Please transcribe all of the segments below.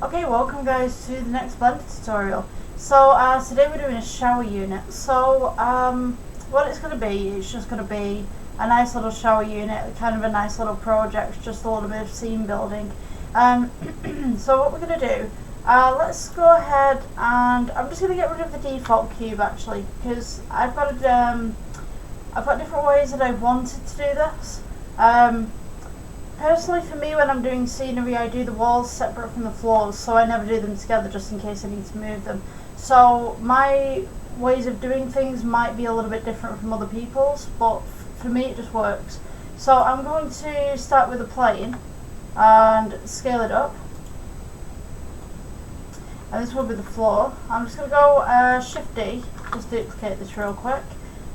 Okay, welcome guys to the next Blender tutorial. Today we're doing a shower unit. What it's going to be, it's just going to be a nice little shower unit, kind of a nice little project, just a little bit of scene building. So what we're going to do, let's go ahead and I'm just going to get rid of the default cube actually, because I've got different ways that I wanted to do this. Personally, for me, when I'm doing scenery, I do the walls separate from the floors, so I never do them together just in case I need to move them. So my ways of doing things might be a little bit different from other people's, but for me it just works. So I'm going to start with a plane and scale it up. And this will be the floor. I'm just going to go Shift D, just duplicate this real quick.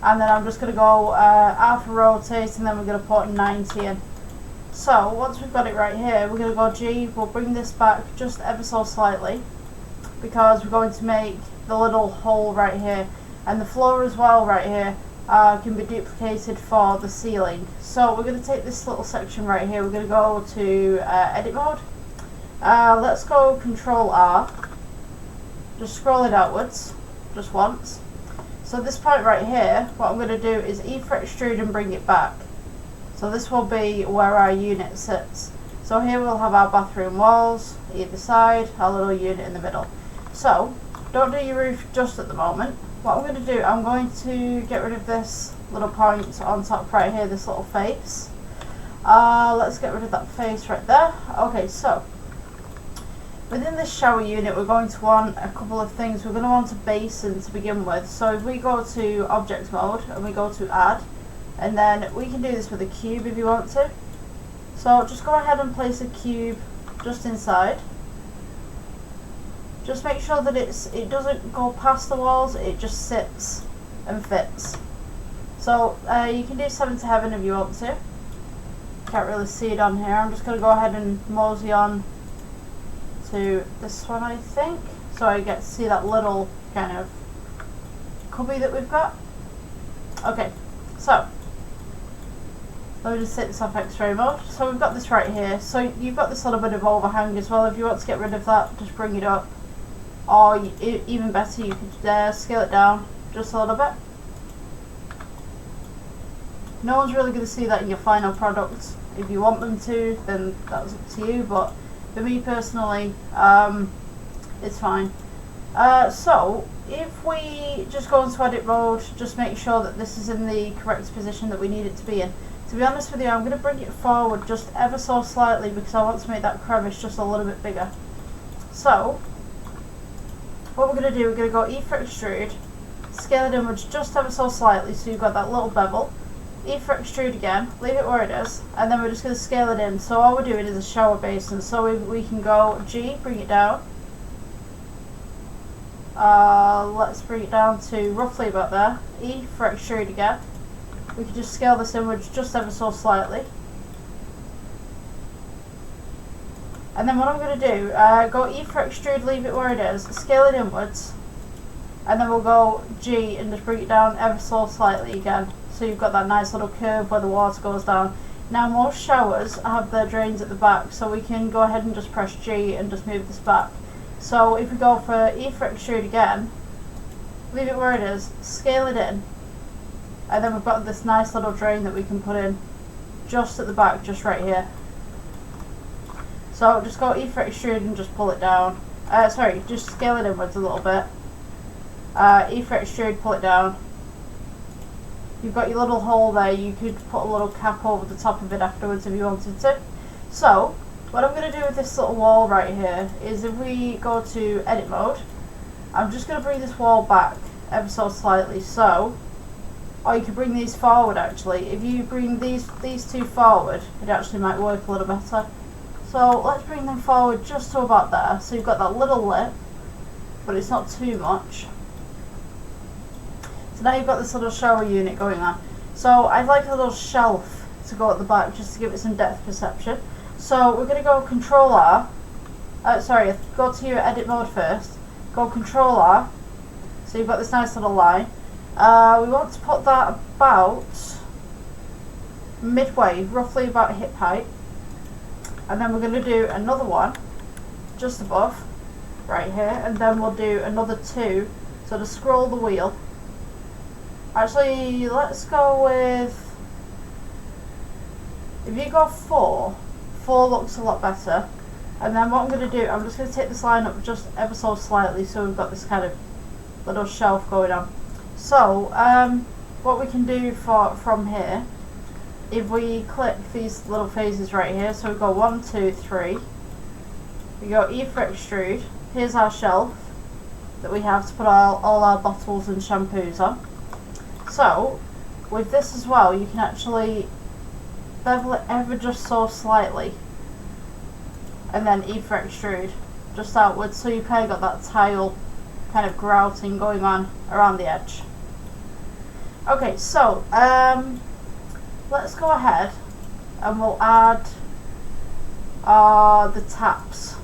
And then I'm just going to go alpha rotate, and then we're going to put 90 in. So once we've got it right here, we're going to go G, we'll bring this back just ever so slightly because we're going to make the little hole right here, and the floor as well right here can be duplicated for the ceiling. So we're going to take this little section right here, we're going to go to edit mode. Let's go Control R, just scroll it outwards just once. So this point right here, what I'm going to do is E for extrude and bring it back. So this will be where our unit sits. So here we'll have our bathroom walls either side, our little unit in the middle. So don't do your roof just at the moment. What I'm going to do, I'm going to get rid of this little point on top right here, this little face. Let's get rid of that face right there. Okay, so within this shower unit we're going to want a couple of things. We're going to want a basin to begin with. So if we go to object mode and we go to add, and then we can do this with a cube if you want to. So just go ahead and place a cube just inside. Just make sure that it doesn't go past the walls, it just sits and fits. So you can do 7 to heaven if you want to. Can't really see it on here. I'm just going to go ahead and mosey on to this one, I think. So I get to see that little kind of cubby that we've got. Okay, so let me just take this off X-ray mode. So we've got this right here. So you've got this little bit of overhang as well. If you want to get rid of that, just bring it up. Or even better, you could scale it down just a little bit. No one's really going to see that in your final product. If you want them to, then that's up to you. But for me personally, it's fine. So if we just go into edit mode, just make sure that this is in the correct position that we need it to be in. To be honest with you, I'm going to bring it forward just ever so slightly because I want to make that crevice just a little bit bigger. So what we're going to do, we're going to go E for extrude, scale it inwards just ever so slightly so you've got that little bevel. E for extrude again, leave it where it is, and then we're just going to scale it in. So all we're doing is a shower basin. So we can go G, bring it down. Let's bring it down to roughly about there. E for extrude again. We can just scale this inwards just ever so slightly. And then what I'm going to do, go E for extrude, leave it where it is, scale it inwards, and then we'll go G and just bring it down ever so slightly again. So you've got that nice little curve where the water goes down. Now most showers have their drains at the back, so we can go ahead and just press G and just move this back. So if we go for E for extrude again, leave it where it is, scale it in, and then we've got this nice little drain that we can put in just at the back, just right here. So just go E for extrude and just pull it down. Sorry, just scale it inwards a little bit. E for extrude, pull it down. You've got your little hole there, you could put a little cap over the top of it afterwards if you wanted to. So what I'm going to do with this little wall right here is if we go to edit mode, I'm just going to bring this wall back ever so slightly. So, or you could bring these forward actually. If you bring these two forward, it actually might work a little better. So let's bring them forward just to about there. So you've got that little lip, but it's not too much. So now you've got this little shower unit going on. So I'd like a little shelf to go at the back just to give it some depth perception. So we're going to go Control R. Sorry, go to your edit mode first. Go Control R. So you've got this nice little line. We want to put that about midway, roughly about hip height. And then we're going to do another one just above, right here, and then we'll do another 2. So to scroll the wheel. Actually, let's go with, if you go 4 looks a lot better. And then what I'm going to do, I'm just going to take this line up just ever so slightly so we've got this kind of little shelf going on. So what we can do from here, if we click these little phases right here, so we go 1, 2, 3, we go E for extrude. Here's our shelf that we have to put all our bottles and shampoos on. So with this as well, you can actually bevel it ever just so slightly, and then E for extrude just outwards, so you kind of got that tile kind of grouting going on around the edge. Okay, so let's go ahead and we'll add the taps.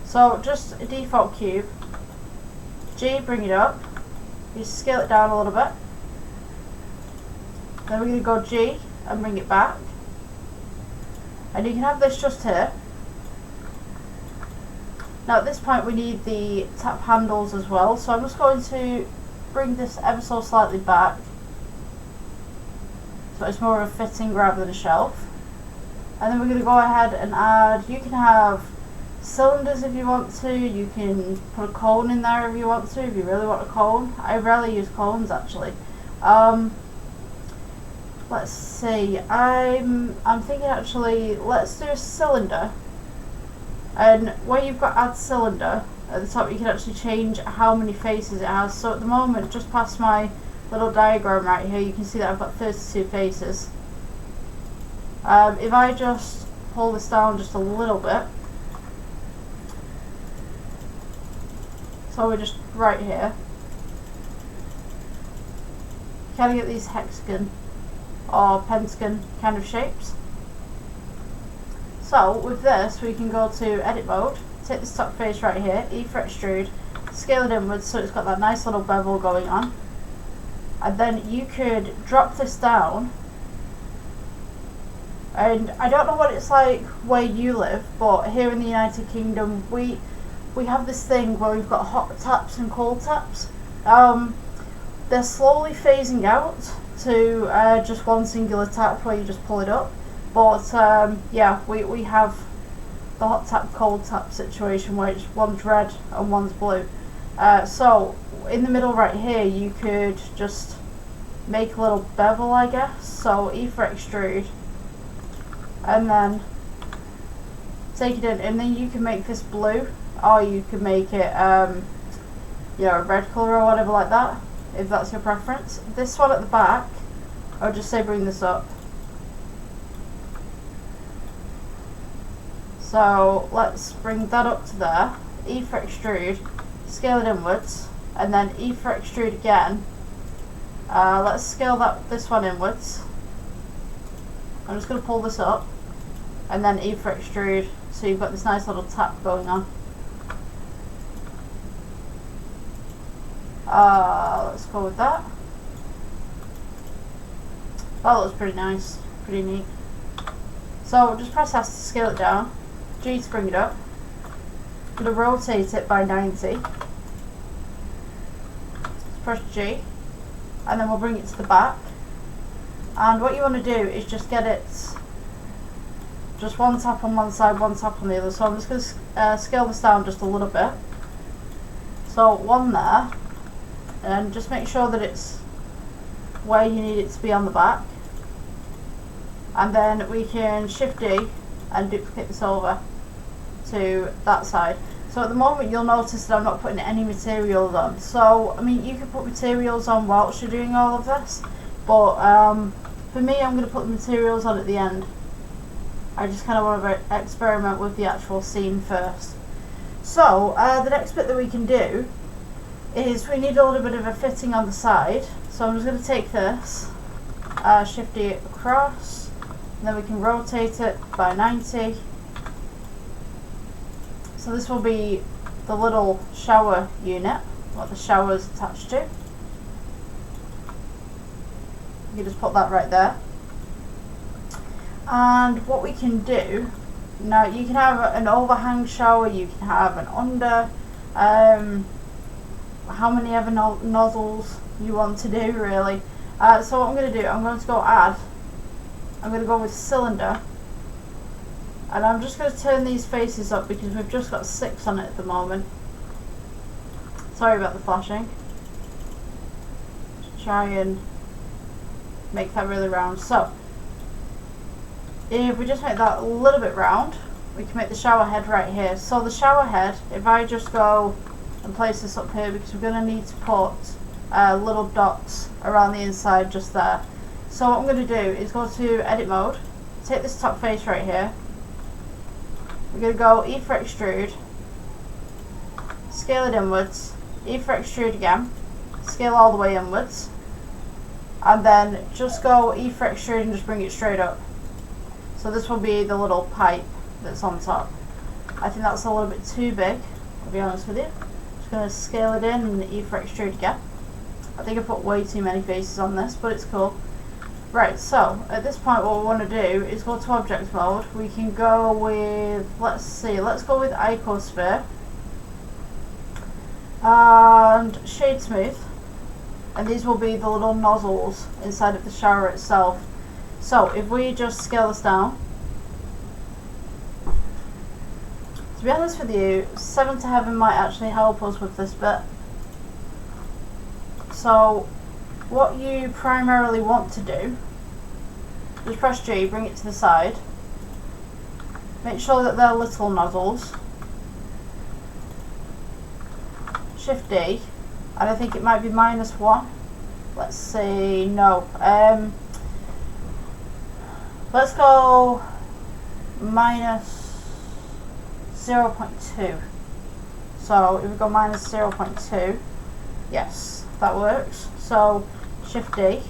So just a default cube, G, bring it up, you scale it down a little bit, then we're going to go G and bring it back, and you can have this just here. Now at this point we need the tap handles as well, so I'm just going to bring this ever so slightly back so it's more of a fitting rather than a shelf. And then we're going to go ahead and add, you can have cylinders if you want to, you can put a cone in there if you want to, if you really want a cone. I rarely use cones actually. Let's see, I'm thinking actually, let's do a cylinder. And where you've got add cylinder at the top, you can actually change how many faces it has. So at the moment, just past my little diagram right here, you can see that I've got 32 faces. If I just pull this down just a little bit, so we're just right here, you kind of get these hexagon or pentagon kind of shapes. So with this we can go to edit mode, take this top face right here, E for extrude, scale it inwards so it's got that nice little bevel going on, and then you could drop this down. And I don't know what it's like where you live, but here in the United Kingdom we have this thing where we've got hot taps and cold taps. They're slowly phasing out to just one singular tap where you just pull it up. But yeah, we have the hot tap, cold tap situation where it's one's red and one's blue. So in the middle right here, you could just make a little bevel, I guess. So E for extrude, and then take it in, and then you can make this blue, or you can make it you know, a red colour or whatever like that, if that's your preference. This one at the back, I'll just say bring this up. So let's bring that up to there, E for extrude, scale it inwards, and then E for extrude again. Let's scale this one inwards. I'm just going to pull this up, and then E for extrude, so you've got this nice little tap going on. Let's go with that. That looks pretty nice, pretty neat. So just press S to scale it down, G to bring it up. I'm going to rotate it by 90. Let's press G, and then we'll bring it to the back. And what you want to do is just get it just one tap on one side, one tap on the other. So I'm just going to scale this down just a little bit. So one there, and just make sure that it's where you need it to be on the back. And then we can Shift D and duplicate this over to that side. So at the moment you'll notice that I'm not putting any materials on. So I mean, you can put materials on whilst you're doing all of this, but for me I'm going to put the materials on at the end. I just kind of want to experiment with the actual scene first. So the next bit that we can do is we need a little bit of a fitting on the side. So I'm just going to take this, Shift D across, and then we can rotate it by 90. So this will be the little shower unit, what the shower is attached to. You just put that right there. And what we can do Now you can have an overhang shower, you can have an under, how many ever nozzles you want to do really. So what I'm going to do, I'm going to go add, I'm going to go with cylinder, and I'm just going to turn these faces up because we've just got 6 on it at the moment. Sorry about the flashing. Just try and make that really round. So if we just make that a little bit round, we can make the shower head right here. So the shower head, if I just go and place this up here, because we're going to need to put little dots around the inside just there. So what I'm going to do is go to edit mode, take this top face right here, we're going to go E for extrude, scale it inwards, E for extrude again, scale all the way inwards, and then just go E for extrude and just bring it straight up. So this will be the little pipe that's on top. I think that's a little bit too big, to be honest with you. Just going to scale it in and E for extrude again. I think I put way too many faces on this, but it's cool. Right, so at this point what we want to do is go to object mode. We can go with, let's go with icosphere and shade smooth, and these will be the little nozzles inside of the shower itself. So if we just scale this down, to be honest with you, 7 to heaven might actually help us with this bit. So what you primarily want to do is press G, bring it to the side, make sure that they're little nozzles, Shift D, and I think it might be -1. Let's see, no, let's go -0.2. So if we go -0.2, yes, that works. So Shift D,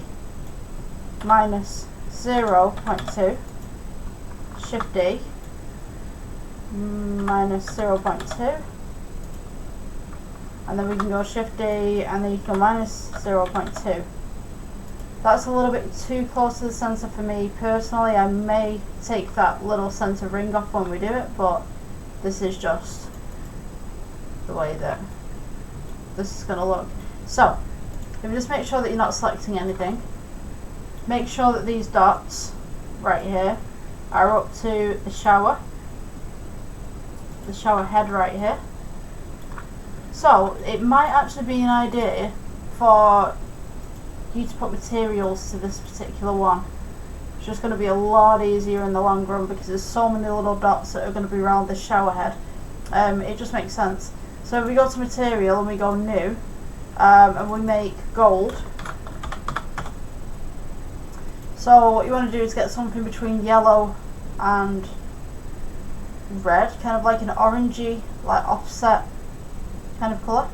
-0.2, Shift D, -0.2, and then we can go Shift D, and then you can go -0.2. That's a little bit too close to the center for me personally. I may take that little center ring off when we do it, but this is just the way that this is going to look. So if you just make sure that you're not selecting anything, make sure that these dots right here are up to the shower head right here. So it might actually be an idea for you to put materials to this particular one. It's just going to be a lot easier in the long run because there's so many little dots that are going to be around the shower head. It just makes sense. So if we go to material and we go new, and we make gold. So what you want to do is get something between yellow and red, kind of like an orangey, like offset kind of colour.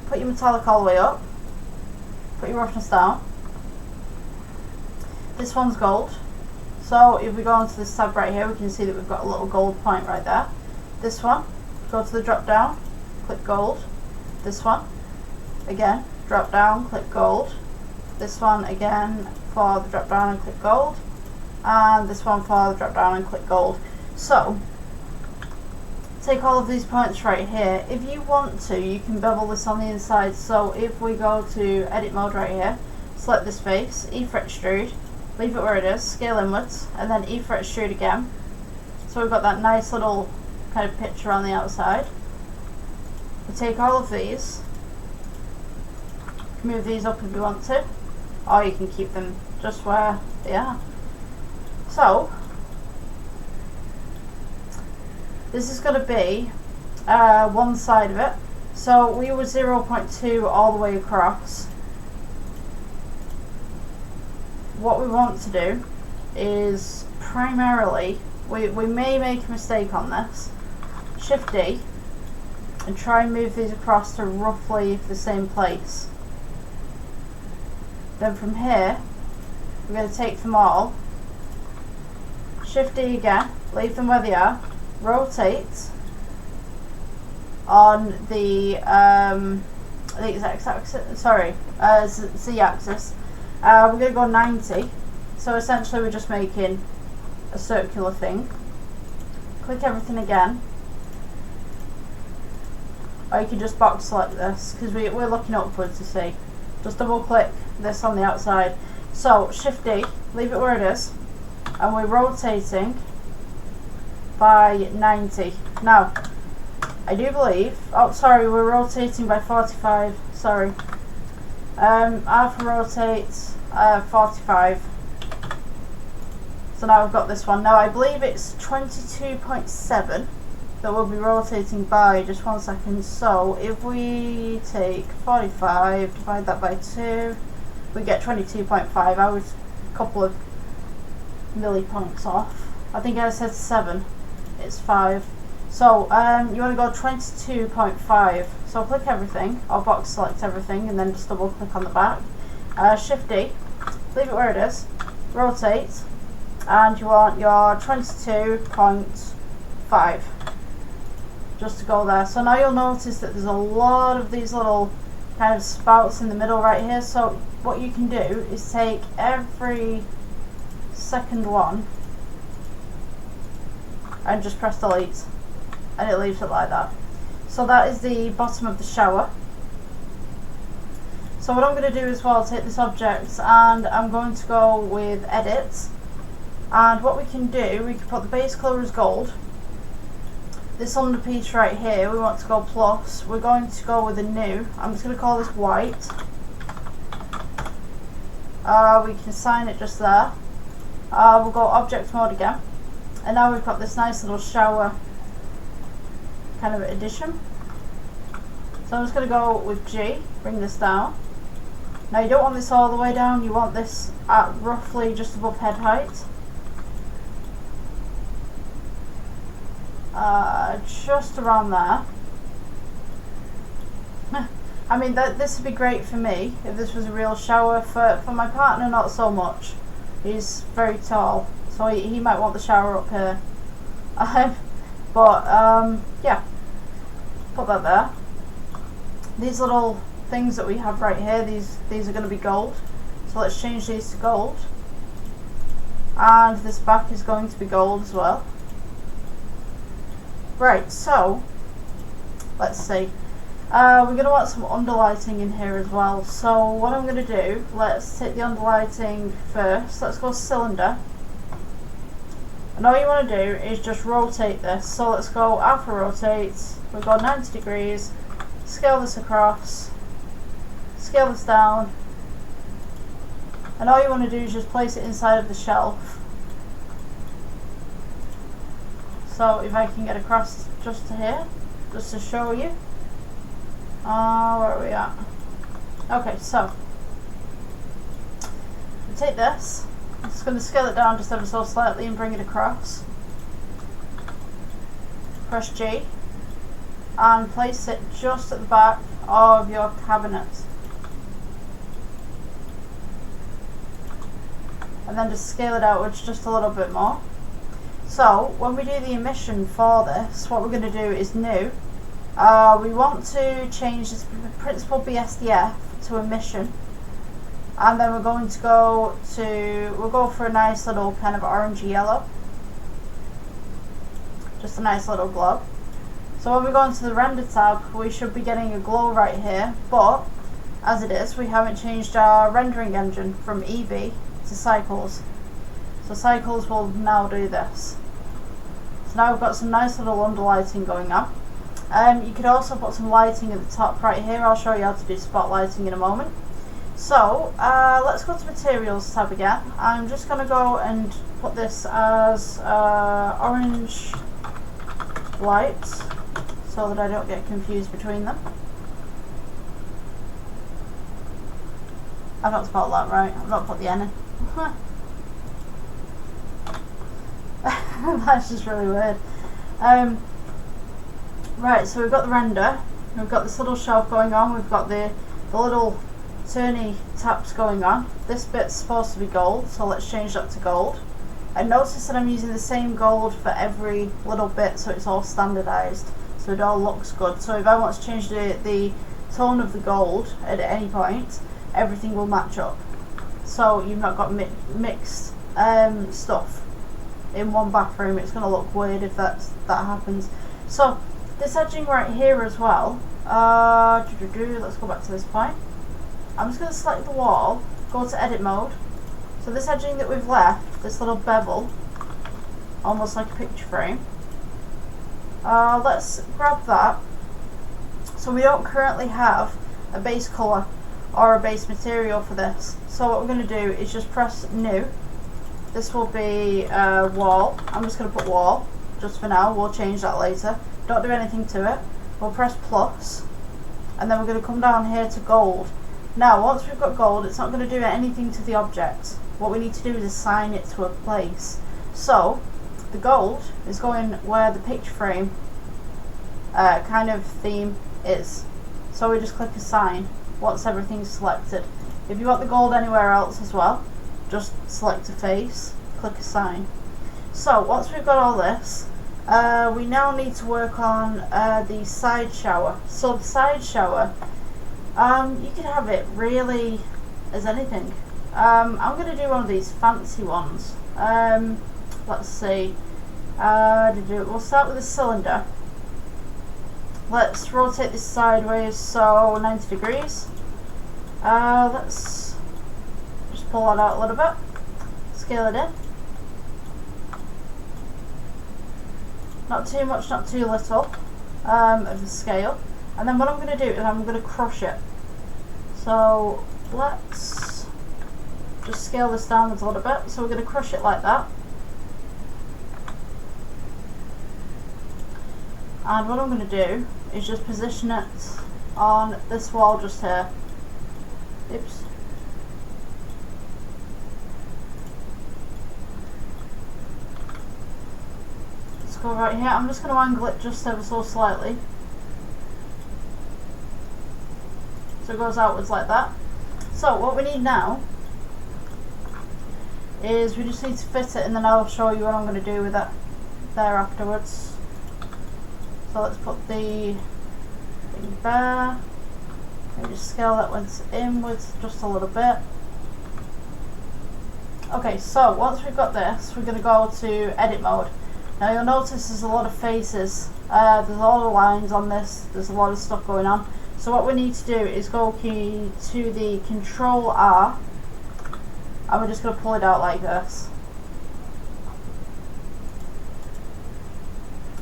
Put your metallic all the way up, put your roughness down. This one's gold, so if we go onto this tab right here, we can see that we've got a little gold point right there. This one, go to the drop down, click gold. This one, again, drop down, click gold. This one again for the drop down and click gold, and this one for the drop down and click gold. So take all of these points right here. If you want to, you can bevel this on the inside. So if we go to edit mode right here, select this face, E for extrude, leave it where it is, scale inwards, and then E for extrude again. So we've got that nice little kind of picture on the outside. We take all of these, move these up if you want to, or you can keep them just where they are. So this is going to be one side of it. So we were 0.2 all the way across. What we want to do is primarily, we may make a mistake on this, Shift D, and try and move these across to roughly the same place. Then from here, we're going to take them all, Shift D again, leave them where they are, rotate on the Z-axis. We're going to go 90. So essentially we're just making a circular thing. Click everything again. Or you can just box select this, because we're looking upwards, you see. Just double click this on the outside. So Shift D, leave it where it is, and we're rotating by 90. Now, I do believe, oh sorry, we're rotating by 45, sorry. Alpha rotates 45. So now I've got this one. Now I believe it's 22.7 that we'll be rotating by. Just 1 second. So if we take 45, divide that by 2, we get 22.5. I was a couple of millipoints off. I think I said 7. It's 5. So you want to go 22.5. So click everything, or box select everything, and then just double click on the back. Shift D, leave it where it is, rotate, and you want your 22.5 just to go there. So now you'll notice that there's a lot of these little kind of spouts in the middle right here. So what you can do is take every second one and just press delete, and it leaves it like that. So that is the bottom of the shower. So what I'm going to do as well, take this object and I'm going to go with edit, and what we can do, we can put the base colour as gold. This under piece right here, we want to go plus. We're going to go with a new. I'm just going to call this white. We can assign it just there. We'll go object mode again, and now we've got this nice little shower kind of addition. So I'm just going to go with G, bring this down. Now you don't want this all the way down, you want this at roughly just above head height. Just around there. I mean, this would be great for me if this was a real shower. For my partner, not so much. He's very tall, so he might want the shower up here. Yeah, put that there. These little things that we have right here, these are going to be gold. So let's change these to gold. And this back is going to be gold as well. Right, so let's see. We're going to want some underlighting in here as well. So what I'm going to do, let's take the underlighting first. Let's go cylinder. And all you want to do is just rotate this. So let's go alpha rotate. We'll go 90 degrees. Scale this across. Scale this down. And all you want to do is just place it inside of the shelf. So if I can get across just to here, just to show you. Where are we at? Okay, so we take this. I'm just going to scale it down just ever so slightly and bring it across. Press G and place it just at the back of your cabinet. And then just scale it outwards just a little bit more. So when we do the emission for this, what we're going to do is new. We want to change this principal BSDF to emission, and then we're going to we'll go for a nice little kind of orangey yellow, just a nice little glow. So when we go into the render tab, we should be getting a glow right here, but as it is, we haven't changed our rendering engine from Eevee to Cycles. So Cycles will now do this. So now we've got some nice little underlighting going on. You could also put some lighting at the top right here. I'll show you how to do spot lighting in a moment. So let's go to Materials tab again. I'm just going to go and put this as orange light so that I don't get confused between them. I've not spelled that right. I've not put the N in. That's just really weird. Right, so we've got the render, we've got this little shelf going on, we've got the little turny taps going on. This bit's supposed to be gold, so let's change that to gold. And notice that I'm using the same gold for every little bit, so it's all standardized, so it all looks good. So if I want to change the tone of the gold at any point, everything will match up. So you've not got mixed stuff. in one bathroom. It's going to look weird if that happens. So this edging right here as well, let's go back to this point. I'm just going to select the wall, go to edit mode. So this edging that we've left, this little bevel, almost like a picture frame, let's grab that. So we don't currently have a base colour or a base material for this. So what we're going to do is just press new. This will be wall. I'm just going to put wall just for now. We'll change that later. Don't do anything to it. We'll press plus, and then we're going to come down here to gold. Now once we've got gold, it's not going to do anything to the object. What we need to do is assign it to a place. So the gold is going where the picture frame kind of theme is. So we just click assign once everything's selected. If you want the gold anywhere else as well, just select a face, click assign. So once we've got all this, we now need to work on the side shower. So the side shower, you could have it really as anything. I'm going to do one of these fancy ones. Let's see. We'll start with a cylinder. Let's rotate this sideways, so 90 degrees. Let's just pull that out a little bit. Scale it in. Not too much, not too little of the scale. And then what I'm going to do is I'm going to crush it. So let's just scale this downwards a little bit. So we're going to crush it like that. And what I'm going to do is just position it on this wall just here. Oops. Let's go right here. I'm just going to angle it just ever so slightly. So it goes outwards like that. So what we need now is we just need to fit it, and then I'll show you what I'm going to do with it there afterwards. So let's put the thing there. Maybe just scale that one inwards just a little bit. Okay, so once we've got this, we're going to go to edit mode. Now you'll notice there's a lot of faces. There's a lot of lines on this. There's a lot of stuff going on. So what we need to do is go key to the Control R, and we're just going to pull it out like this.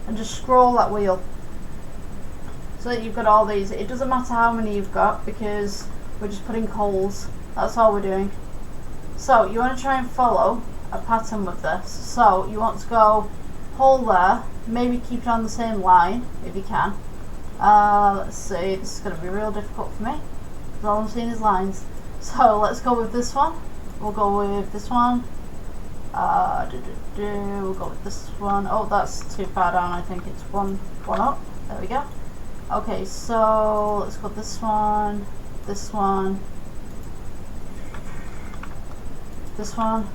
And just scroll that wheel so that you've got all these. It doesn't matter how many you've got because we're just putting holes. That's all we're doing. So you want to try and follow a pattern with this. So you want to go hole there, maybe keep it on the same line if you can. Let's see, this is going to be real difficult for me because all I'm seeing is lines. So let's go with this one. We'll go with this one. We'll go with this one. Oh, that's too far down. I think it's one up. There we go. Okay, so let's go with this one, this one, this one,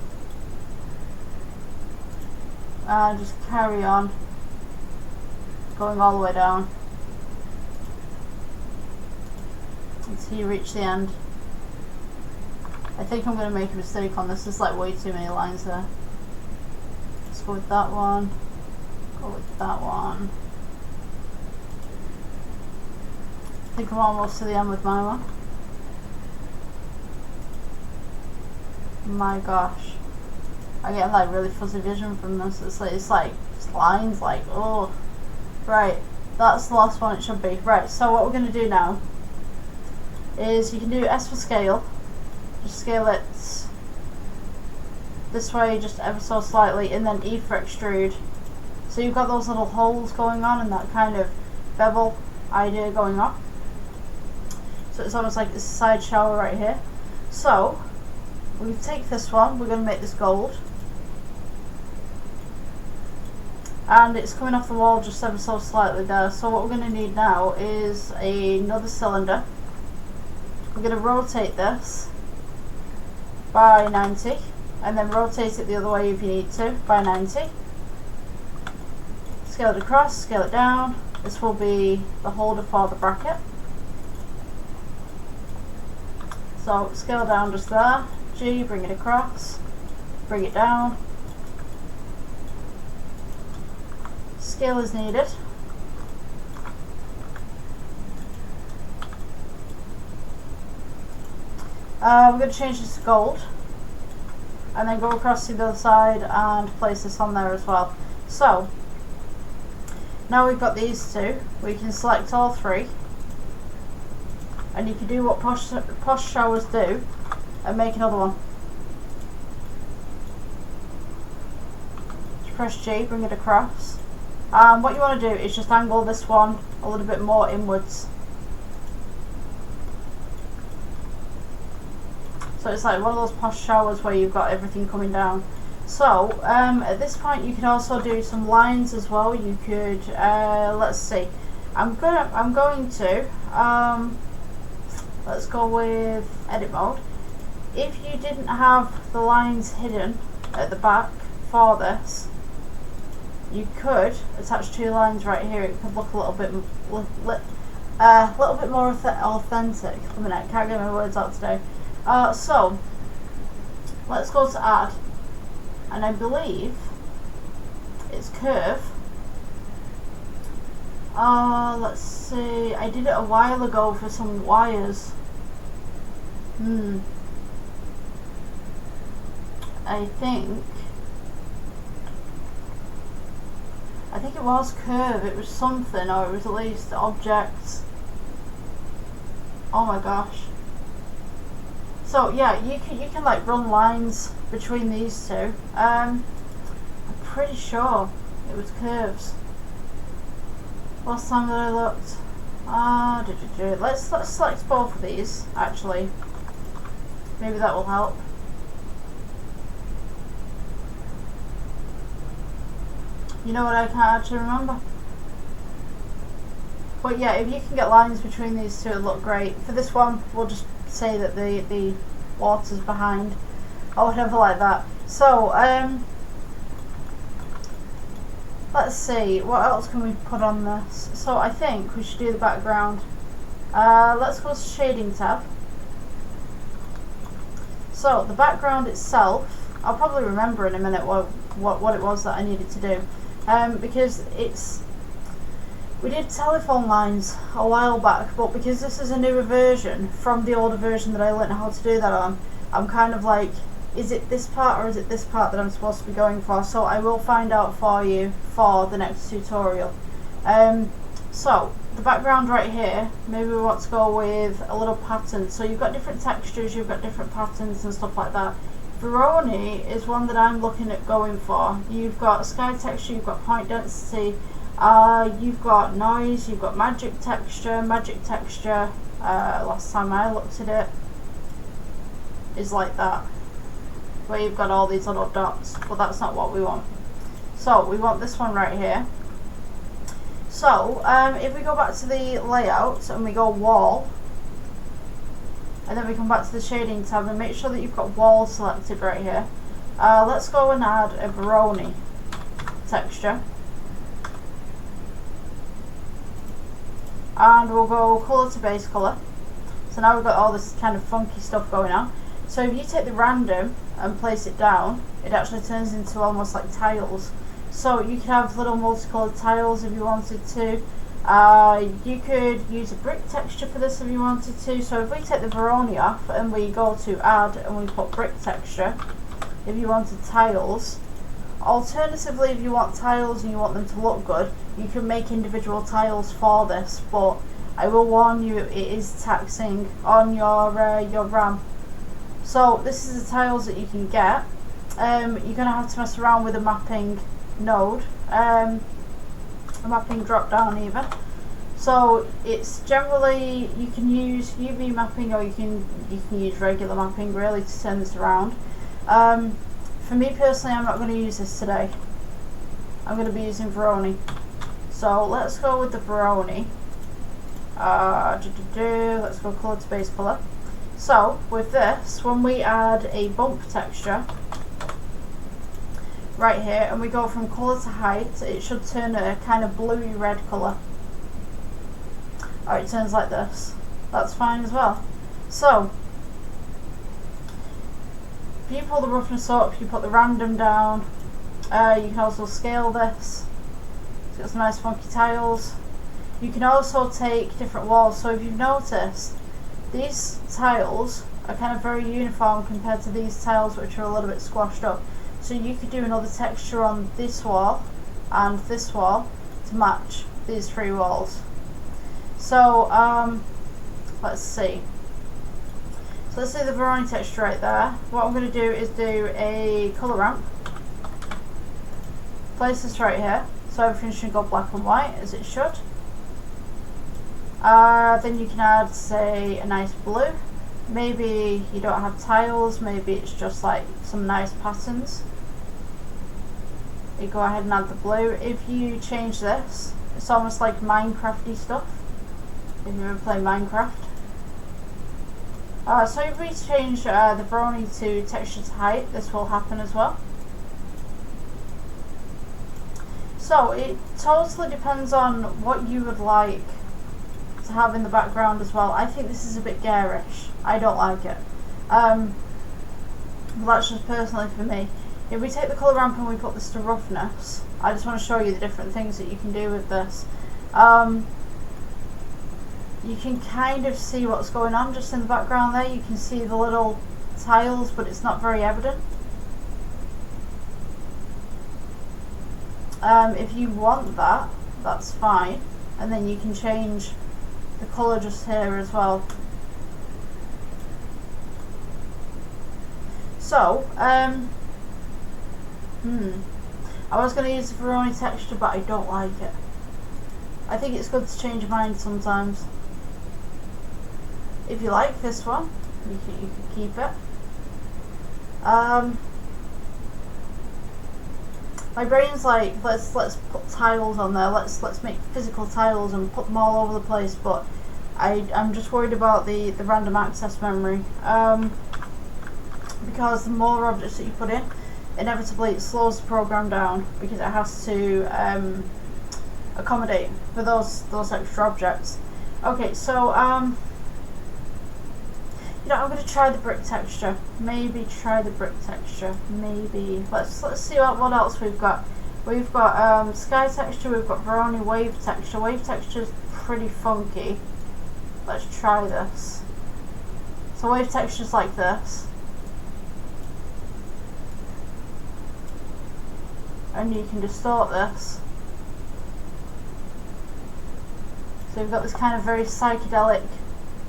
and just carry on going all the way down until you reach the end. I think I'm going to make a mistake on this. There's like way too many lines there. Let's go with that one. Go with that one. I think I'm almost to the end with my one. My gosh. I get like really fuzzy vision from this. It's like just lines like, oh. Right, that's the last one it should be. Right, so what we're going to do now is you can do S for scale. Just scale it this way just ever so slightly, and then E for extrude. So you've got those little holes going on and that kind of bevel idea going on. So it's almost like this side shower right here. So we take this one, we're going to make this gold. And it's coming off the wall just ever so slightly there. So what we're going to need now is another cylinder. We're going to rotate this by 90, and then rotate it the other way if you need to by 90. Scale it across, scale it down. This will be the holder for the bracket. So scale down just there, G, bring it across, bring it down, scale is needed. We're going to change this to gold, and then go across to the other side and place this on there as well. So now we've got these two, we can select all three, and you can do what Posh showers do and make another one. Just press G, bring it across. What you want to do is just angle this one a little bit more inwards. So it's like one of those Posh showers where you've got everything coming down. So at this point you can also do some lines as well. You could let's see. I'm going to let's go with edit mode. If you didn't have the lines hidden at the back for this, you could attach two lines right here. It could look a little bit more authentic. A minute, can't get my words out today. So let's go to add, and I believe it's curve. Let's see, I did it a while ago for some wires. I think it was curve. It was something, or it was at least objects. Oh my gosh. So yeah, you can like run lines between these two. I'm pretty sure it was curves. Last time that I looked. Let's select both of these actually. Maybe that will help. You know what, I can't actually remember. But yeah, if you can get lines between these two, it'll look great. For this one, we'll just say that the water's behind, or whatever like that. So let's see, what else can we put on this? So I think we should do the background. Let's go to shading tab. So the background itself, I'll probably remember in a minute what it was that I needed to do, because we did telephone lines a while back, but because this is a newer version from the older version that I learned how to do that on, I'm kind of like, is it this part or is it this part that I'm supposed to be going for? So I will find out for you for the next tutorial. So the background right here, maybe we want to go with a little pattern. So you've got different textures, you've got different patterns and stuff like that. Veroni is one that I'm looking at going for. You've got sky texture, you've got point density, you've got noise, you've got magic texture. Last time I looked at it is like that, where you've got all these little dots, but that's not what we want. So we want this one right here. So if we go back to the layout and we go wall, and then we come back to the shading tab and make sure that you've got wall selected right here. Let's go and add a Veroni texture. And we'll go colour to base colour. So now we've got all this kind of funky stuff going on. So if you take the random and place it down, it actually turns into almost like tiles. So you could have little multicoloured tiles if you wanted to. You could use a brick texture for this if you wanted to. So if we take the Veroni off and we go to add and we put brick texture, if you wanted tiles. Alternatively, if you want tiles and you want them to look good, you can make individual tiles for this, but I will warn you, it is taxing on your RAM. So this is the tiles that you can get. You're going to have to mess around with a mapping node, a mapping drop down even. So it's generally, you can use UV mapping or you can use regular mapping really to turn this around. For me personally, I'm not going to use this today. I'm going to be using Veroni. So let's go with the Veroni. Let's go colour to base colour. So with this, when we add a bump texture right here and we go from colour to height, it should turn a kind of bluey red colour. It turns like this. That's fine as well. So if you pull the roughness up, you put the random down, you can also scale this. got some nice funky tiles. You can also take different walls. So if you've noticed, these tiles are kind of very uniform compared to these tiles which are a little bit squashed up. So you could do another texture on this wall and this wall to match these three walls. So let's see. So let's do the Veroni texture right there. What I'm going to do is do a colour ramp. Place this right here, so everything should go black and white as it should. Then you can add, say, a nice blue. Maybe you don't have tiles, maybe it's just like some nice patterns. You go ahead and add the blue. If you change this, it's almost like Minecrafty stuff. If you ever play Minecraft. So if we change the Veroni to texture to height, this will happen as well. So it totally depends on what you would like to have in the background as well. I think this is a bit garish. I don't like it. That's just personally for me. If we take the colour ramp and we put this to roughness, I just want to show you the different things that you can do with this. You can kind of see what's going on just in the background there. You can see the little tiles, but it's not very evident. If you want that, that's fine. And then you can change the colour just here as well. So, I was going to use the Veroni texture, but I don't like it. I think it's good to change your mind sometimes. If you like this one, you can keep it. My brain's like, let's put tiles on there. Let's make physical tiles and put them all over the place. But I'm just worried about the random access memory. Because the more objects that you put in, inevitably it slows the program down because it has to accommodate for those extra objects. Okay, so you know, I'm going to try the brick texture. Maybe try the brick texture. Maybe let's see what else we've got. We've got sky texture. We've got Veroni wave texture. Wave texture is pretty funky. Let's try this. So wave texture is like this. And you can distort this. So we've got this kind of very psychedelic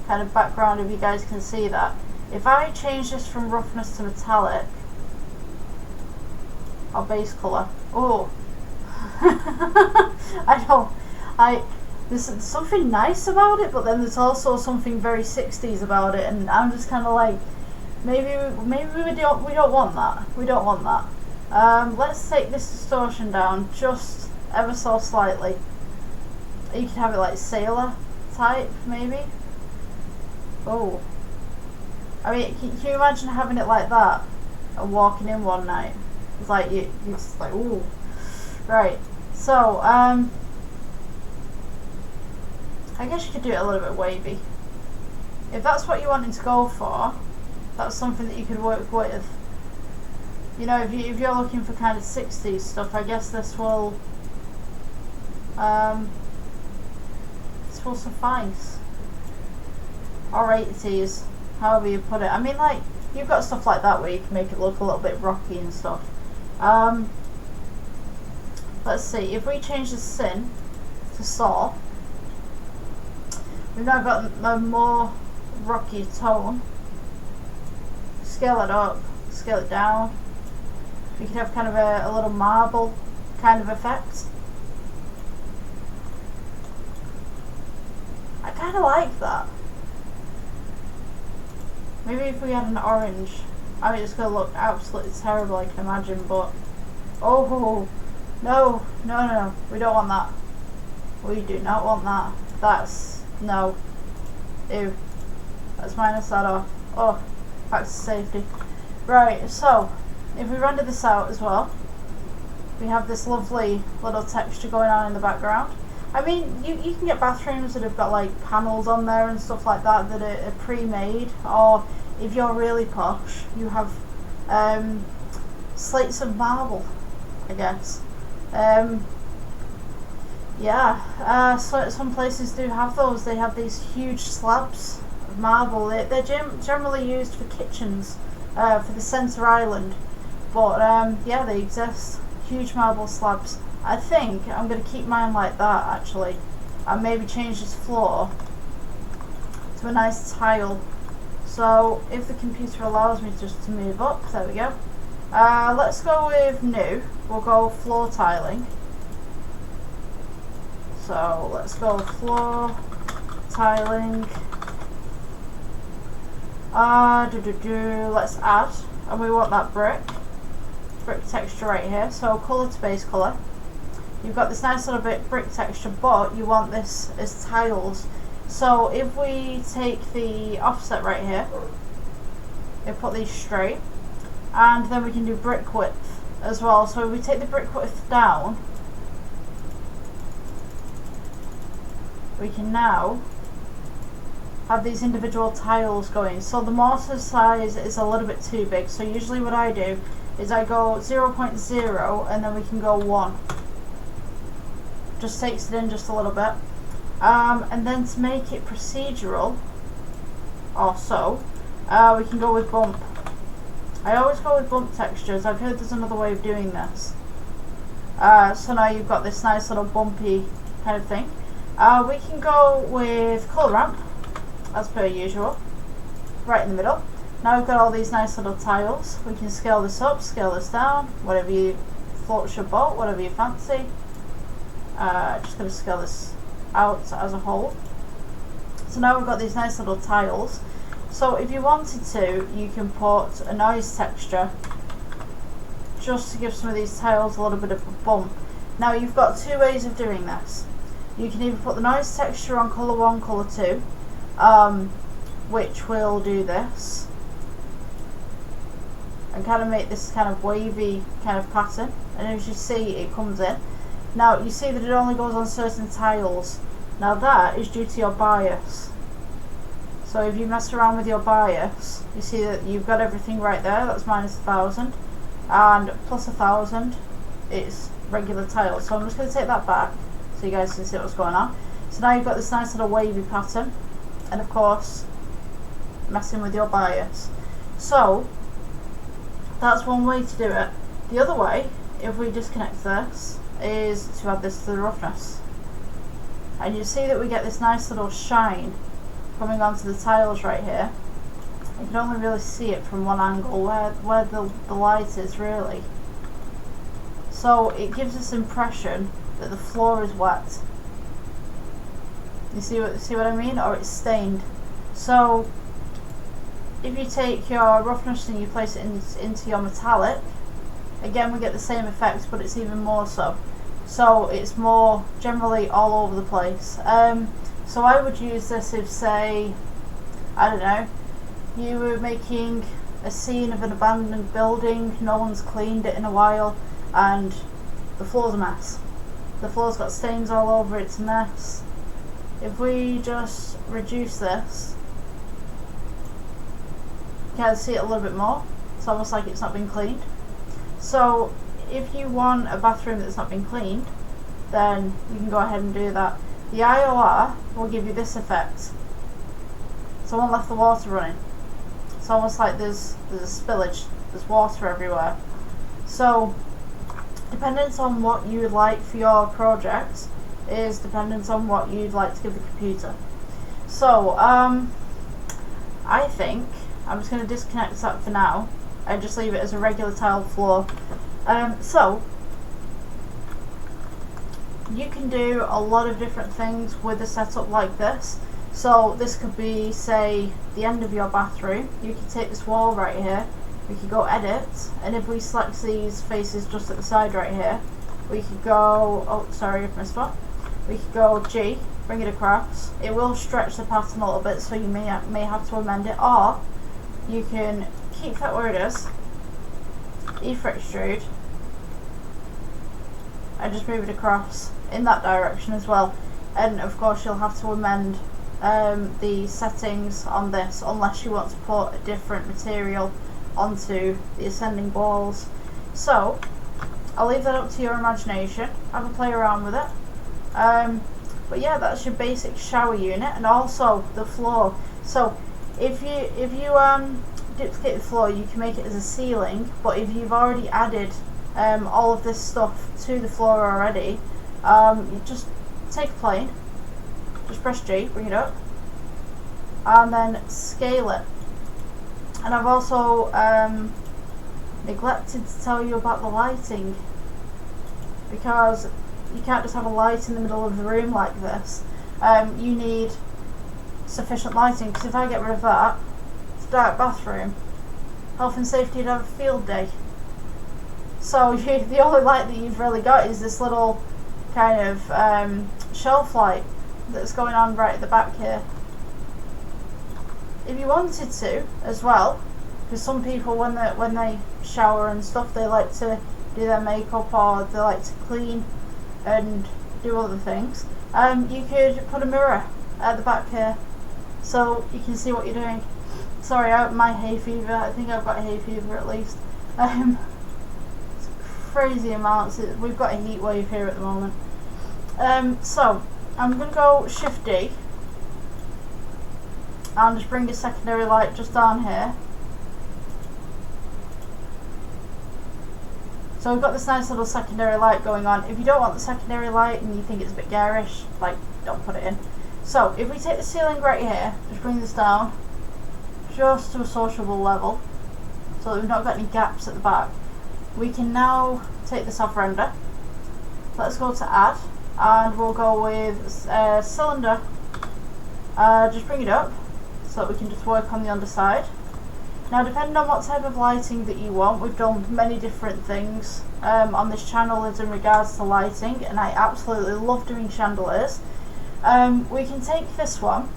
kind of background, if you guys can see that. If I change this from roughness to metallic, or base colour, oh, there's something nice about it, but then there's also something very 60s about it, and I'm just kind of like, maybe we don't want that. We don't want that. Let's take this distortion down just ever so slightly. You could have it like sailor type, maybe. Oh, I mean, can you imagine having it like that and walking in one night? It's like you're just like, ooh, right. So I guess you could do it a little bit wavy. If that's what you're wanting to go for, that's something that you could work with. You know, if you're looking for kind of 60s stuff, I guess this will suffice. Or 80s, however you put it. I mean, like, you've got stuff like that where you can make it look a little bit rocky and stuff. Let's see, if we change the sin to saw, we've now got a more rocky tone. Scale it up, scale it down. You could have kind of a little marble kind of effect. I kind of like that. Maybe if we had an orange, I mean, it's going to look absolutely terrible, I can imagine, but oh no, we don't want that. We do not want that. That's no. Ew. Let's minus that off. Oh, back to safety. Right, so if we render this out as well, we have this lovely little texture going on in the background. I mean, you can get bathrooms that have got like panels on there and stuff like that that are pre-made, or if you're really posh, you have slates of marble, I guess. Yeah, so some places do have those. They have these huge slabs of marble. They're generally used for kitchens, for the centre island. But yeah, they exist. Huge marble slabs. I think I'm going to keep mine like that actually, and maybe change this floor to a nice tile. So if the computer allows me just to move up, there we go. Let's go with new. We'll go floor tiling. So let's go floor tiling. Let's add, and we want that brick texture right here. So color to base color. You've got this nice little bit brick texture, but you want this as tiles. So if we take the offset right here and put these straight, and then we can do brick width as well. So if we take the brick width down, we can now have these individual tiles going. So the mortar size is a little bit too big, so usually what I do is I go 0.0 and then we can go 1. Just takes it in just a little bit. And then to make it procedural, or so, we can go with bump. I always go with bump textures. I've heard there's another way of doing this. So now you've got this nice little bumpy kind of thing. We can go with colour ramp, as per usual, right in the middle. Now we've got all these nice little tiles. We can scale this up, scale this down, whatever you floats your boat, whatever you fancy. Just going to scale this out as a whole. So now we've got these nice little tiles. So if you wanted to, you can put a noise texture just to give some of these tiles a little bit of a bump. Now you've got two ways of doing this. You can either put the noise texture on colour 1, colour 2, which will do this, and kind of make this kind of wavy kind of pattern, and as you see it comes in. Now you see that it only goes on certain tiles. Now that is due to your bias. So if you mess around with your bias, you see that you've got everything right there. That's minus 1,000, and plus 1,000 is regular tiles. So I'm just going to take that back so you guys can see what's going on. So now you've got this nice little wavy pattern, and of course messing with your bias. So that's one way to do it. The other way, if we disconnect this, is to add this to the roughness, and you see that we get this nice little shine coming onto the tiles right here. You can only really see it from one angle where the light is really. So it gives this impression that the floor is wet. You see what I mean? Or it's stained. So if you take your roughness and you place it into your metallic, again we get the same effect, but it's even more so. So it's more generally all over the place. So I would use this if, say, I don't know, you were making a scene of an abandoned building, no one's cleaned it in a while, and the floor's a mess. The floor's got stains all over it, it's a mess. If we just reduce this, you can see it a little bit more. It's almost like it's not been cleaned. So if you want a bathroom that's not been cleaned, then you can go ahead and do that. The IOR will give you this effect. Someone left the water running. It's almost like there's a spillage, there's water everywhere. So dependent on what you would like for your project is dependent on what you'd like to give the computer. So I think I'm just going to disconnect that for now and just leave it as a regular tile floor. So you can do a lot of different things with a setup like this. So this could be, say, the end of your bathroom. You could take this wall right here, we could go edit, and if we select these faces just at the side right here, we could go, oh sorry I've missed one, we could go G, bring it across. It will stretch the pattern a little bit, so you may have to amend it, or you can keep that where it is, E for extrude, and just move it across in that direction as well. And of course you'll have to amend the settings on this unless you want to put a different material onto the ascending balls. So I'll leave that up to your imagination. Have a play around with it. But yeah, that's your basic shower unit, and also the floor. So if you duplicate the floor, you can make it as a ceiling. But if you've already added all of this stuff to the floor already, you just take a plane, just press G, bring it up, and then scale it. And I've also neglected to tell you about the lighting, because you can't just have a light in the middle of the room like this. You need sufficient lighting, because if I get rid of that, it's a dark bathroom. Health and safety would have a field day. So the only light that you've really got is this little kind of shelf light that's going on right at the back here. If you wanted to as well, because some people when they shower and stuff, they like to do their makeup, or they like to clean and do other things, you could put a mirror at the back here so you can see what you're doing. Sorry, my hay fever, I think I've got hay fever at least. It's crazy amounts. We've got a heat wave here at the moment. So I'm going to go Shift D and just bring a secondary light just down here. So we've got this nice little secondary light going on. If you don't want the secondary light and you think it's a bit garish, like, don't put it in. So if we take the ceiling right here, just bring this down just to a sociable level so that we've not got any gaps at the back. We can now take this off render. Let's go to add, and we'll go with cylinder. Just bring it up so that we can just work on the underside. Now, depending on what type of lighting that you want, we've done many different things on this channel in regards to lighting, and I absolutely love doing chandeliers. We can take this one,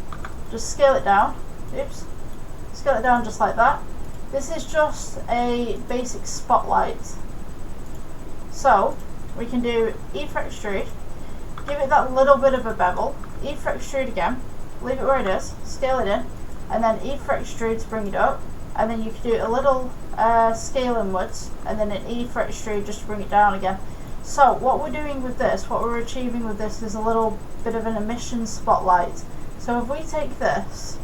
just scale it down, oops, scale it down just like that. This is just a basic spotlight. So, we can do E for extrude, give it that little bit of a bevel, E for extrude again, leave it where it is, scale it in, and then E for extrude to bring it up. And then you can do a little scale inwards, and then an E for extrude just to bring it down again. So what we're doing with this, what we're achieving with this, is a little bit of an emission spotlight. So if we take this,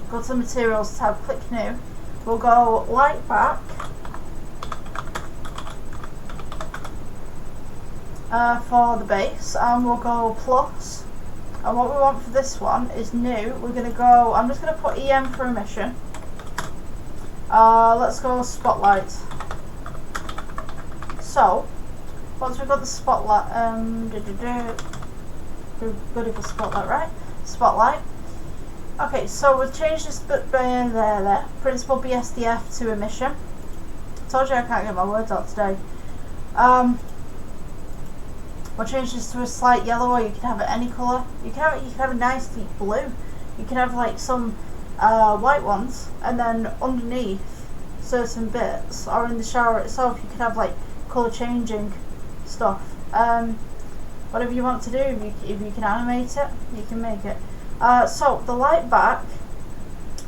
go to the materials tab, click new, we'll go light back, for the base, and we'll go plus. And what we want for this one is new. We're going to go, I'm just going to put EM for emission. Let's go spotlight. So, once we've got the spotlight, good for spotlight, right? Spotlight. Okay, so we've changed this bit there. Principal BSDF to emission. Told you I can't get my words out today. We'll change this to a slight yellow, or you can have it any colour. You can have a nice deep blue. You can have like some white ones, and then underneath certain bits, or in the shower itself, you could have like colour changing stuff. Whatever you want to do, if you can animate it, you can make it. So the light back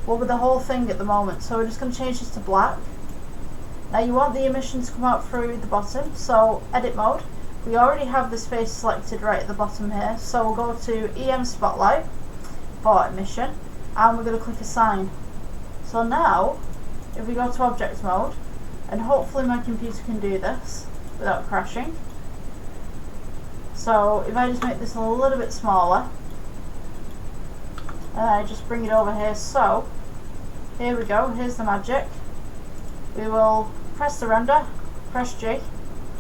will be the whole thing at the moment, so we're just going to change this to black. Now you want the emission to come out through the bottom, so edit mode. We already have this face selected right at the bottom here, so we'll go to EM spotlight for emission, and we're going to click assign. So now, if we go to object mode, and hopefully my computer can do this without crashing. So if I just make this a little bit smaller, and I just bring it over here, so here we go, here's the magic. We will press the render, press G,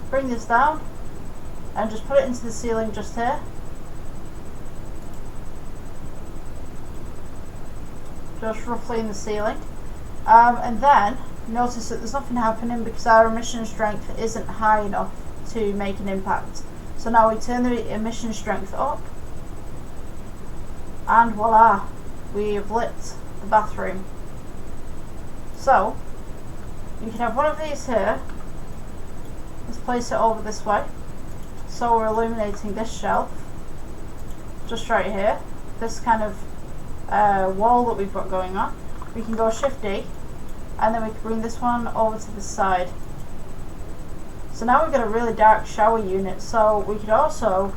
bring this down, and just put it into the ceiling just here. Just roughly in the ceiling. And then notice that there's nothing happening because our emission strength isn't high enough to make an impact. So now we turn the emission strength up, and voila, we have lit the bathroom. So you can have one of these here. Let's place it over this way. So we're illuminating this shelf, just right here, this kind of wall that we've got going on. We can go Shift D, and then we can bring this one over to the side. So now we've got a really dark shower unit, so we could also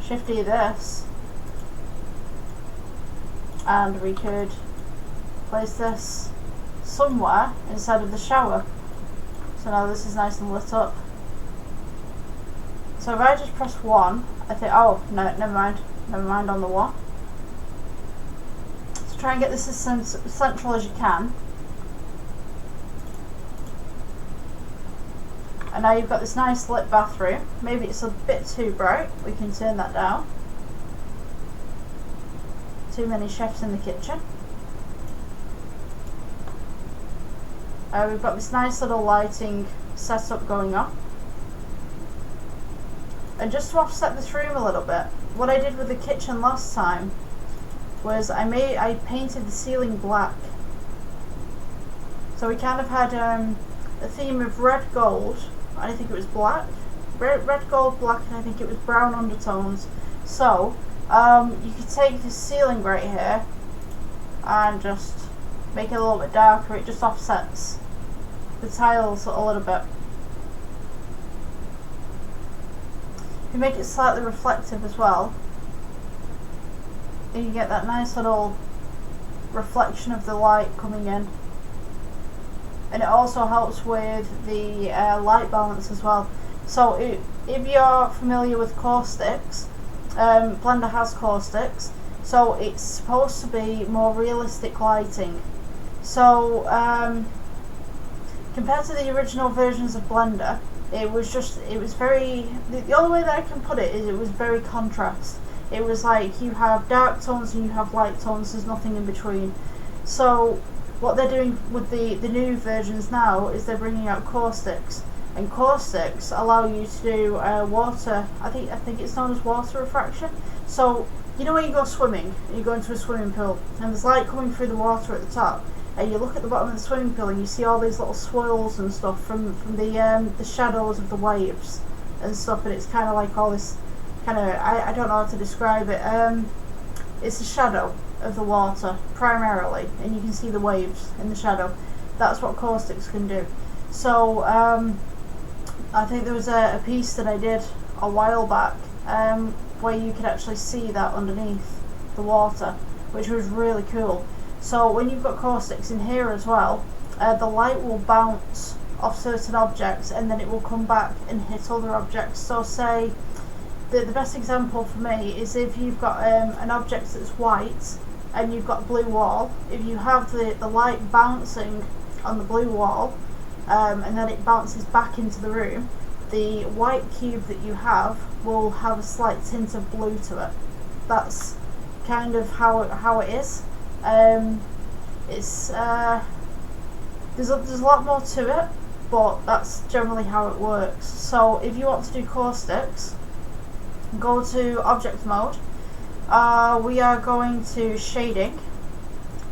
Shift E this, and we could place this somewhere inside of the shower. So now this is nice and lit up. So if I just press 1, I think, oh no, never mind on the 1. So try and get this as central as you can. And now you've got this nice lit bathroom. Maybe it's a bit too bright, we can turn that down. Too many chefs in the kitchen. We've got this nice little lighting setup going on. And just to offset this room a little bit, what I did with the kitchen last time was I painted the ceiling black. So we kind of had a theme of red gold, and I think it was black. Red gold, black, and I think it was brown undertones. So you could take this ceiling right here and just make it a little bit darker. It just offsets the tiles a little bit. If you make it slightly reflective as well, you get that nice little reflection of the light coming in. And it also helps with the light balance as well. So if you're familiar with caustics, Blender has caustics, so it's supposed to be more realistic lighting. So compared to the original versions of Blender, it was very, the only way that I can put it is it was very contrast. It was like you have dark tones and you have light tones, there's nothing in between. So what they're doing with the new versions now is they're bringing out caustics, and caustics allow you to do water, I think it's known as water refraction. So you know when you go swimming, you go into a swimming pool and there's light coming through the water at the top, and you look at the bottom of the swimming pool and you see all these little swirls and stuff from the shadows of the waves and stuff, and it's kind of like all this kind of, I don't know how to describe it, it's a shadow of the water primarily, and you can see the waves in the shadow. That's what caustics can do. So I think there was a piece that I did a while back where you could actually see that underneath the water, which was really cool. So when you've got caustics in here as well, the light will bounce off certain objects and then it will come back and hit other objects. So say, the best example for me is if you've got an object that's white and you've got a blue wall, if you have the light bouncing on the blue wall and then it bounces back into the room, the white cube that you have will have a slight tint of blue to it. That's kind of how it is. There's a lot more to it, but that's generally how it works. So if you want to do caustics, go to object mode. We are going to shading,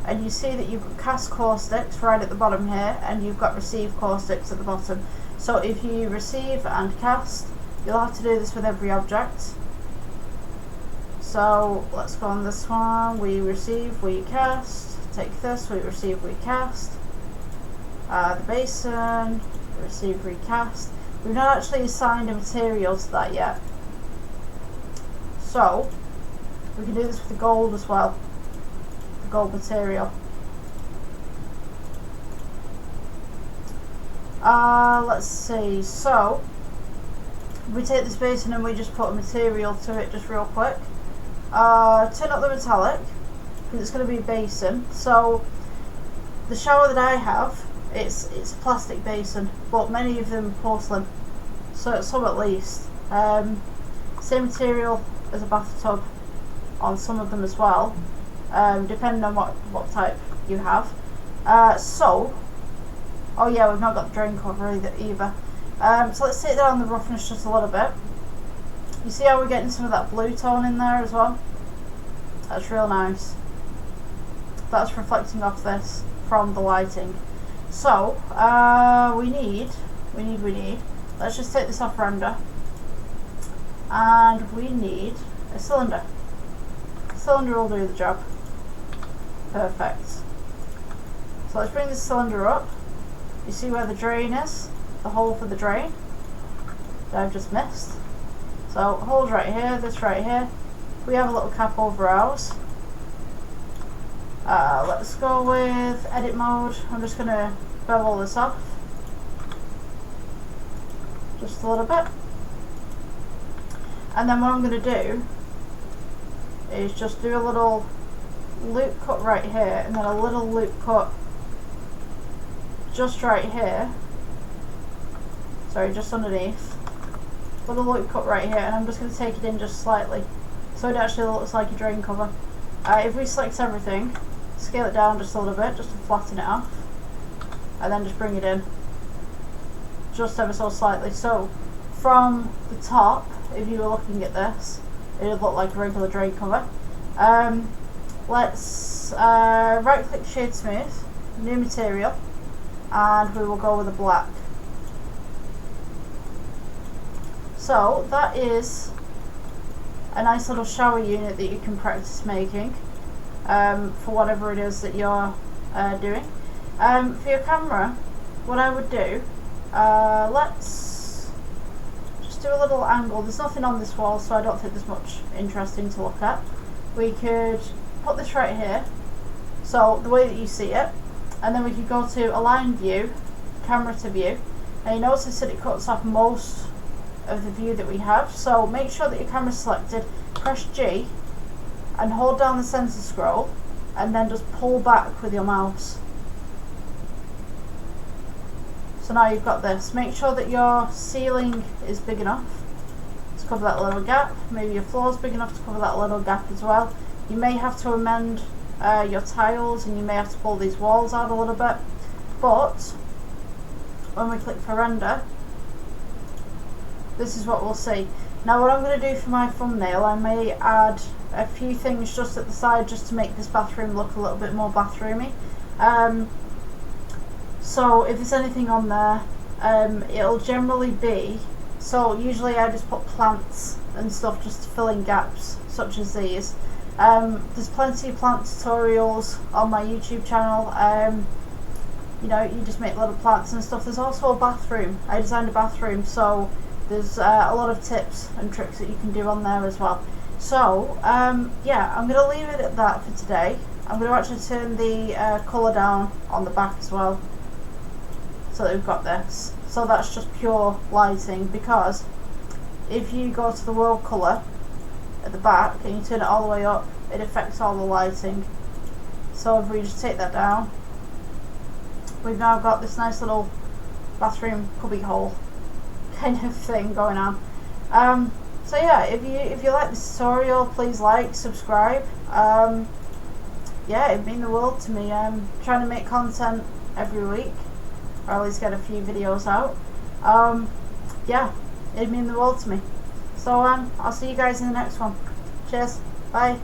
and you see that you've got cast caustics right at the bottom here, and you've got receive caustics at the bottom. So if you receive and cast, you'll have to do this with every object. So let's go on this one. We receive, we cast. Take this, we receive, we cast. The basin, receive, recast. We've not actually assigned a material to that yet. So we can do this with the gold as well. The gold material. Let's see. So we take this basin and we just put a material to it just real quick. Turn up the metallic, because it's going to be a basin. So the shower that I have, it's a plastic basin, but many of them porcelain, so some at least. Same material as a bathtub on some of them as well, depending on what type you have. Oh yeah, we've not got the drain cover either. So let's take down the roughness just a little bit. You see how we're getting some of that blue tone in there as well? That's real nice. That's reflecting off this from the lighting. So we need. Let's just take this off render, and we need a cylinder. Cylinder will do the job. Perfect. So let's bring this cylinder up. You see where the drain is? The hole for the drain that I've just missed. So holes right here, this right here. We have a little cap over ours. Let's go with edit mode. I'm just going to bevel this off. Just a little bit. And then what I'm going to do is just do a little loop cut right here, and then a little loop cut just right here. Sorry, just underneath. Little loop cut right here, and I'm just going to take it in just slightly so it actually looks like a drain cover. If we select everything, scale it down just a little bit just to flatten it off, and then just bring it in just ever so slightly. So from the top, if you were looking at this, it would look like a regular drain cover. Let's right click shade smooth, new material, and we will go with a black. So that is a nice little shower unit that you can practice making for whatever it is that you're doing. For your camera, what I would do, let's just do a little angle. There's nothing on this wall, so I don't think there's much interesting to look at. We could put this right here, so the way that you see it, and then we could go to align view, camera to view, and you notice that it cuts off most of the view that we have. So make sure that your camera's selected, press G and hold down the center scroll, and then just pull back with your mouse. So now you've got this. Make sure that your ceiling is big enough to cover that little gap. Maybe your floor's big enough to cover that little gap as well. You may have to amend your tiles, and you may have to pull these walls out a little bit, but when we click for render, this is what we'll see. Now what I'm going to do for my thumbnail, I may add a few things just at the side just to make this bathroom look a little bit more bathroomy. So if there's anything on there, it'll generally be, so usually I just put plants and stuff just to fill in gaps such as these. There's plenty of plant tutorials on my YouTube channel. You know, you just make little plants and stuff. There's also a bathroom. I designed a bathroom, so there's a lot of tips and tricks that you can do on there as well. So yeah, I'm going to leave it at that for today. I'm going to actually turn the colour down on the back as well, so that we've got this. So that's just pure lighting, because if you go to the world colour at the back and you turn it all the way up, it affects all the lighting. So if we just take that down, we've now got this nice little bathroom cubby hole kind of thing going on. So yeah, if you like this tutorial, please like, subscribe. Yeah, it'd mean the world to me. I'm trying to make content every week, or at least get a few videos out. Yeah, it'd mean the world to me. So I'll see you guys in the next one. Cheers, bye.